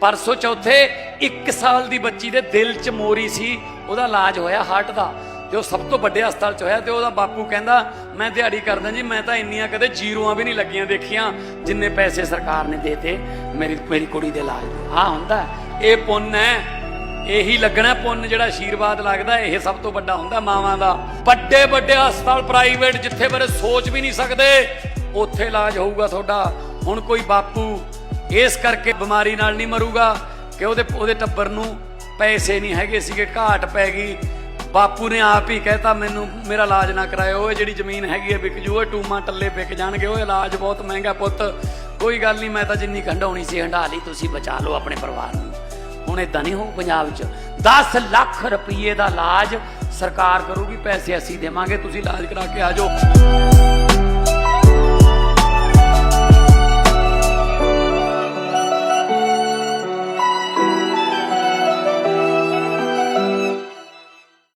परसों चौथे 1 साल की बच्ची के दिल च मोरी सी, ਉਹਦਾ इलाज होया हार्ट का, ਤੇ ਉਹ ਸਭ ਤੋਂ ਵੱਡੇ ਹਸਪਤਾਲ ਚ ਹੋਇਆ। ਤੇ ਉਹਦਾ ਬਾਪੂ ਕਹਿੰਦਾ ਮੈਂ ਦਿਹਾੜੀ ਕਰਦਾ ਜੀ, ਮੈਂ ਤਾਂ ਇੰਨੀਆਂ ਕਦੇ ਜ਼ੀਰੋਆਂ ਵੀ ਨਹੀਂ ਲੱਗੀਆਂ ਦੇਖੀਆਂ ਜਿੰਨੇ ਪੈਸੇ ਸਰਕਾਰ ਨੇ ਦੇਤੇ ਮੇਰੀ ਕੁੜੀ ਦੇ ਇਲਾਜ ਦੇ। ਹਾਂ ਹੁੰਦਾ ਇਹ ਪੁੰਨ ਹੈ, ਇਹੀ ਲੱਗਣਾ ਪੁੰਨ ਜਿਹੜਾ ਆਸ਼ੀਰਵਾਦ ਲੱਗਦਾ, ਇਹ ਸਭ ਤੋਂ ਵੱਡਾ ਹੁੰਦਾ ਮਾਵਾਂ ਦਾ। ਵੱਡੇ ਵੱਡੇ ਹਸਪਤਾਲ ਪ੍ਰਾਈਵੇਟ ਜਿੱਥੇ ਬਾਰੇ ਸੋਚ ਵੀ ਨਹੀਂ ਸਕਦੇ, ਉੱਥੇ ਇਲਾਜ ਹੋਊਗਾ ਤੁਹਾਡਾ। ਹੁਣ ਕੋਈ ਬਾਪੂ ਇਸ ਕਰਕੇ ਬਿਮਾਰੀ ਨਾਲ ਨਹੀਂ ਮਰੂਗਾ ਕਿ ਉਹਦੇ ਟੱਬਰ ਨੂੰ ਪੈਸੇ ਨਹੀਂ ਹੈਗੇ ਸੀਗੇ, ਘਾਟ ਪੈ ਗਈ। ਬਾਪੂ ਨੇ ਆਪ ਹੀ ਕਹਿਤਾ ਮੈਨੂੰ ਮੇਰਾ ਇਲਾਜ ਨਾ ਕਰਾਇਓ, ਇਹ ਜਿਹੜੀ ਜ਼ਮੀਨ ਹੈਗੀ ਹੈ ਵਿਕ ਜੂ, ਇਹ ਟੂਮਾ ਟੱਲੇ ਵਿਕ ਜਾਣਗੇ, ਉਹ ਇਲਾਜ ਬਹੁਤ ਮਹਿੰਗਾ ਪੁੱਤ। ਕੋਈ ਗੱਲ ਨਹੀਂ, ਮੈਂ ਤਾਂ ਜਿੰਨੀ ਹੰਡਾਉਣੀ ਸੀ ਹੰਡਾ ਲਈ, ਤੁਸੀਂ ਬਚਾ ਲਓ ਆਪਣੇ ਪਰਿਵਾਰ ਨੂੰ। ਹੁਣ ਇਦਾਂ ਨਹੀਂ ਹੋਊ ਪੰਜਾਬ 'ਚ। 10 ਲੱਖ ਰੁਪਈਏ ਦਾ ਇਲਾਜ ਸਰਕਾਰ ਕਰੂਗੀ, ਪੈਸੇ ਅਸੀਂ ਦੇਵਾਂਗੇ, ਤੁਸੀਂ ਇਲਾਜ ਕਰਾ ਕੇ ਆ ਜਾਓ।